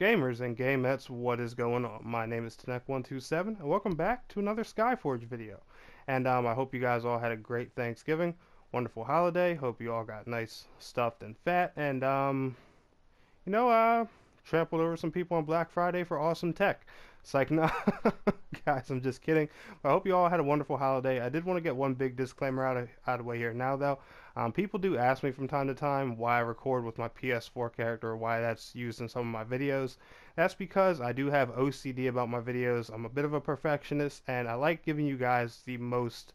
Gamers and gamettes, what is going on? My name is Tanek127 and welcome back to another Skyforge video. And I hope you guys all had a great Thanksgiving, wonderful holiday. Hope you all got nice, stuffed, and fat. And trampled over some people on Black Friday for awesome tech. It's like, no, guys, I'm just kidding. But I hope you all had a wonderful holiday. I did want to get one big disclaimer out of the way here now, though. People do ask me from time to time why I record with my PS4 character or why that's used in some of my videos. That's because I do have OCD about my videos. I'm a bit of a perfectionist, and I like giving you guys the most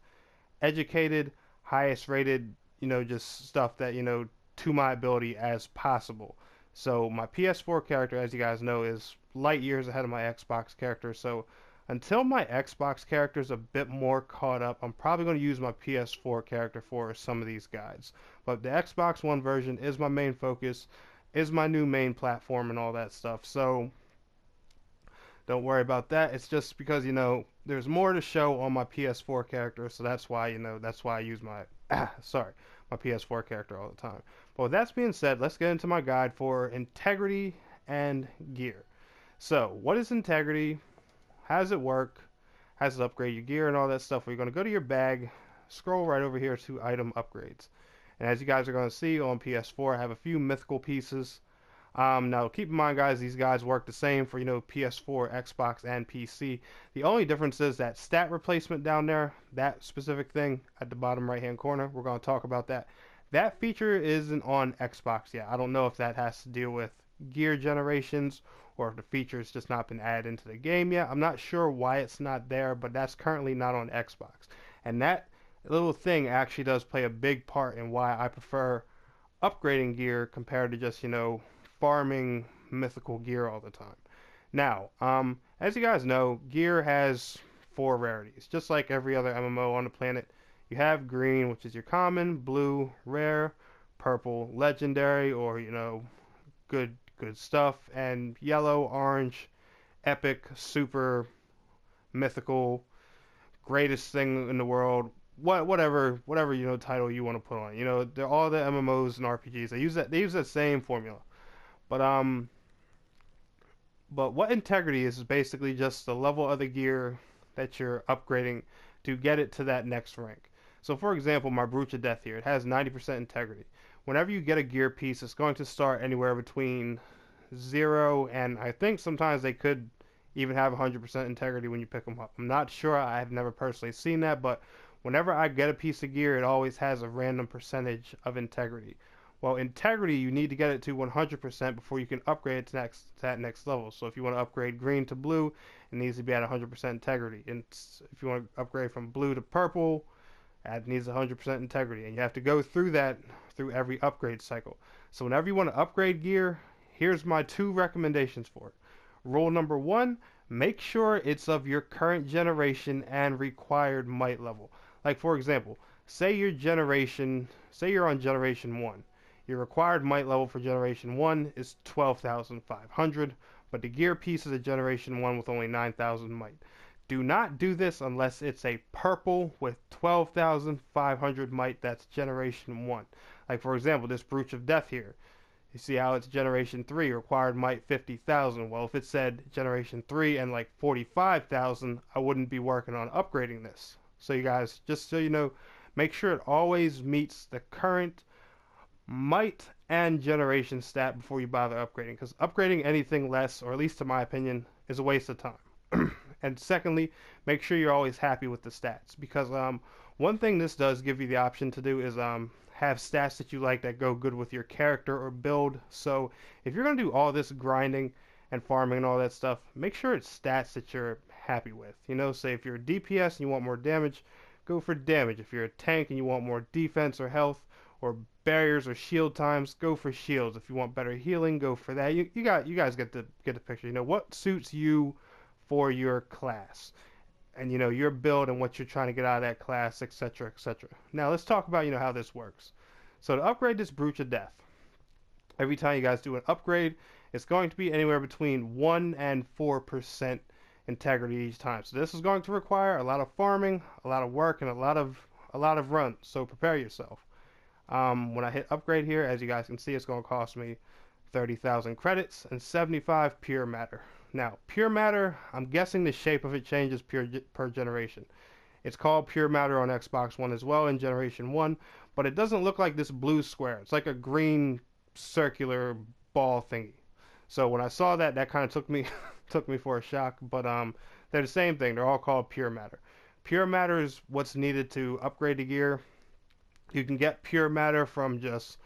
educated, highest rated, just stuff that, to my ability as possible. So my PS4 character, as you guys know, is light years ahead of my Xbox character. So until my Xbox character is a bit more caught up, I'm probably going to use my PS4 character for some of these guides. But the Xbox One version is my main focus, is my new main platform and all that stuff. So don't worry about that. It's just because, there's more to show on my PS4 character. So that's why, that's why I use my, my PS4 character all the time. But with that being said, let's get into my guide for integrity and gear. So, what is integrity? How does it work? How does it upgrade your gear and all that stuff? Well, you're going to go to your bag, scroll right over here to item upgrades. And as you guys are going to see on PS4, I have a few mythical pieces. Now, keep in mind, guys, these guys work the same for, PS4, Xbox, and PC. The only difference is that stat replacement down there, that specific thing at the bottom right-hand corner. We're going to talk about that. That feature isn't on Xbox yet. I don't know if that has to deal with gear generations or if the feature has just not been added into the game yet. I'm not sure why it's not there, but that's currently not on Xbox. And that little thing actually does play a big part in why I prefer upgrading gear compared to just, farming mythical gear all the time. Now, as you guys know, gear has 4 rarities, just like every other MMO on the planet. You have green, which is your common, blue, rare, purple, legendary, or good stuff, and yellow, orange, epic, super, mythical, greatest thing in the world. Whatever title you want to put on it. They're all the MMOs and RPGs. They use that same formula. But what integrity is basically just the level of the gear that you're upgrading to get it to that next rank. So for example, my Brooch of Death here, it has 90% integrity. Whenever you get a gear piece, it's going to start anywhere between 0 and I think sometimes they could even have 100% integrity when you pick them up. I'm not sure, I have never personally seen that, but whenever I get a piece of gear, it always has a random percentage of integrity. Well, integrity, you need to get it to 100% before you can upgrade it to that next level. So if you want to upgrade green to blue, it needs to be at 100% integrity. And if you want to upgrade from blue to purple, it needs 100% integrity. And you have to go through that through every upgrade cycle. So whenever you want to upgrade gear, here's my 2 recommendations for it. Rule number 1, make sure it's of your current generation and required might level. Like for example, say you're on generation 1. Your required might level for generation 1 is 12,500, but the gear piece is a generation 1 with only 9,000 might. Do not do this unless it's a purple with 12,500 might that's generation 1. Like for example, this Brooch of Death here. You see how it's generation 3, required might 50,000. Well, if it said generation 3 and like 45,000, I wouldn't be working on upgrading this. So you guys, just so you know, make sure it always meets the current might and generation stat before you bother upgrading, because upgrading anything less, or at least in my opinion, is a waste of time. And secondly, make sure you're always happy with the stats, because one thing this does give you the option to do is have stats that you like that go good with your character or build. So if you're going to do all this grinding and farming and all that stuff, make sure it's stats that you're happy with. Say if you're a DPS and you want more damage, go for damage. If you're a tank and you want more defense or health or barriers or shield times, go for shields. If you want better healing, go for that. You guys get the picture. What suits you for your class, and your build and what you're trying to get out of that class, etc., etc. Now let's talk about how this works. So to upgrade this Brooch of Death, every time you guys do an upgrade, it's going to be anywhere between 1 and 4% integrity each time. So this is going to require a lot of farming, a lot of work, and a lot of runs. So prepare yourself. When I hit upgrade here, as you guys can see, it's going to cost me 30,000 credits, and 75 pure matter. Now, pure matter, I'm guessing the shape of it changes per generation. It's called pure matter on Xbox One as well in Generation 1, but it doesn't look like this blue square. It's like a green circular ball thingy. So when I saw that, that kind of took me took me for a shock, but they're the same thing. They're all called pure matter. Pure matter is what's needed to upgrade the gear. You can get pure matter from just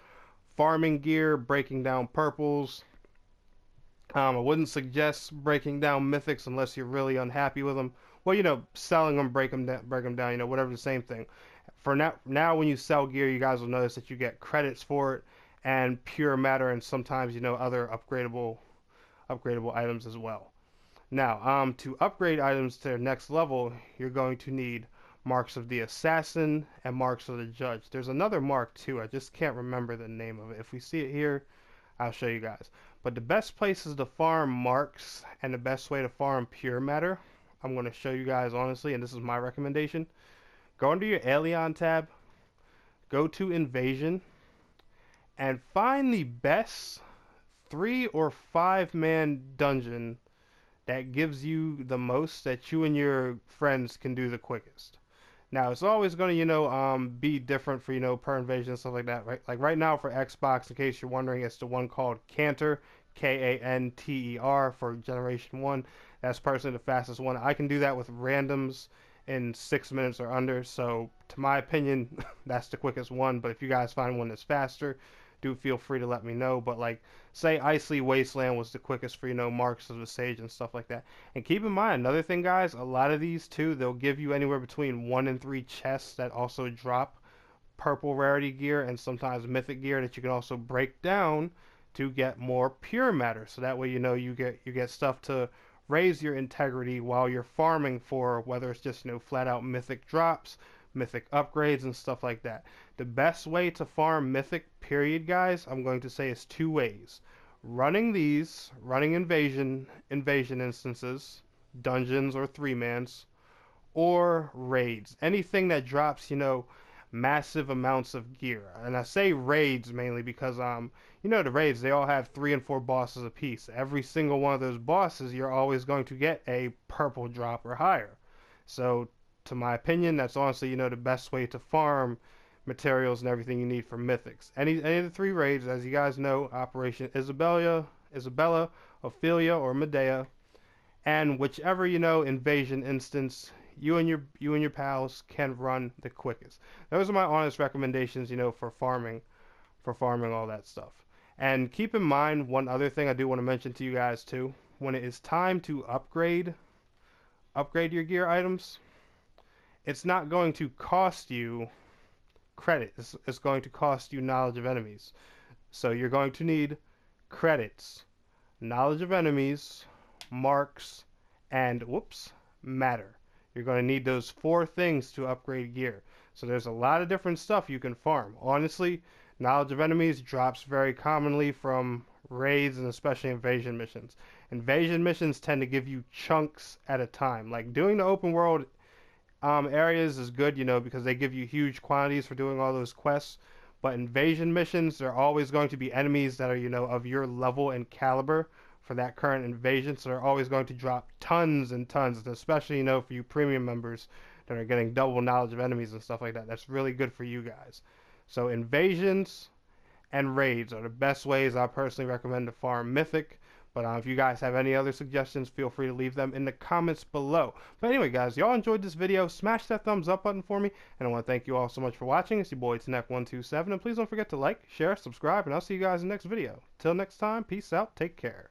farming gear, breaking down purples. I wouldn't suggest breaking down mythics unless you're really unhappy with them. Well, selling them, break them down, whatever, the same thing. For now, when you sell gear, you guys will notice that you get credits for it and pure matter, and sometimes other upgradable items as well. Now, to upgrade items to their next level, you're going to need marks of the assassin and marks of the judge. There's another mark too. I just can't remember the name of it. If we see it here, I'll show you guys. But the best places to farm marks and the best way to farm pure matter, I'm going to show you guys honestly, and this is my recommendation. Go under your Alien tab, go to Invasion, and find the best 3 or 5 man dungeon that gives you the most, that you and your friends can do the quickest. Now, it's always going to, be different for, per invasion and stuff like that, right? Like right now for Xbox, in case you're wondering, it's the one called Canter, Kanter for Generation 1. That's personally the fastest one. I can do that with randoms in 6 minutes or under, so to my opinion, that's the quickest one. But if you guys find one that's faster, do feel free to let me know. But like, say Icy Wasteland was the quickest for, marks of the sage and stuff like that. And keep in mind, another thing, guys, a lot of these too, they'll give you anywhere between 1 and 3 chests that also drop purple rarity gear and sometimes mythic gear that you can also break down to get more pure matter. So that way, you get stuff to raise your integrity while you're farming for, whether it's just, flat out mythic drops, mythic upgrades and stuff like that. The best way to farm mythic, period, guys, I'm going to say is 2 ways. Running invasion instances, dungeons or 3-mans, or raids. Anything that drops, massive amounts of gear. And I say raids mainly because the raids, they all have 3 and 4 bosses apiece. Every single one of those bosses, you're always going to get a purple drop or higher. So to my opinion, that's honestly, the best way to farm materials and everything you need for mythics. Any of the 3 raids, as you guys know, Operation Isabella, Ophelia, or Medea, and whichever, invasion instance you and your pals can run the quickest. Those are my honest recommendations, for farming all that stuff. And keep in mind, one other thing I do want to mention to you guys too, when it is time to upgrade your gear items, it's not going to cost you credit. It's going to cost you knowledge of enemies. So you're going to need credits, knowledge of enemies, marks, and matter. You're going to need those 4 things to upgrade gear. So there's a lot of different stuff you can farm. Honestly, knowledge of enemies drops very commonly from raids and especially invasion missions. Invasion missions tend to give you chunks at a time. Like doing the open world areas is good, because they give you huge quantities for doing all those quests. But invasion missions, they're always going to be enemies that are, of your level and caliber for that current invasion. So they're always going to drop tons and tons, and especially, for you premium members that are getting double knowledge of enemies and stuff like that. That's really good for you guys. So invasions and raids are the best ways I personally recommend to farm mythic. But if you guys have any other suggestions, feel free to leave them in the comments below. But anyway, guys, y'all enjoyed this video, smash that thumbs up button for me. And I want to thank you all so much for watching. It's your boy, Tnek127. And please don't forget to like, share, subscribe, and I'll see you guys in the next video. Till next time, peace out, take care.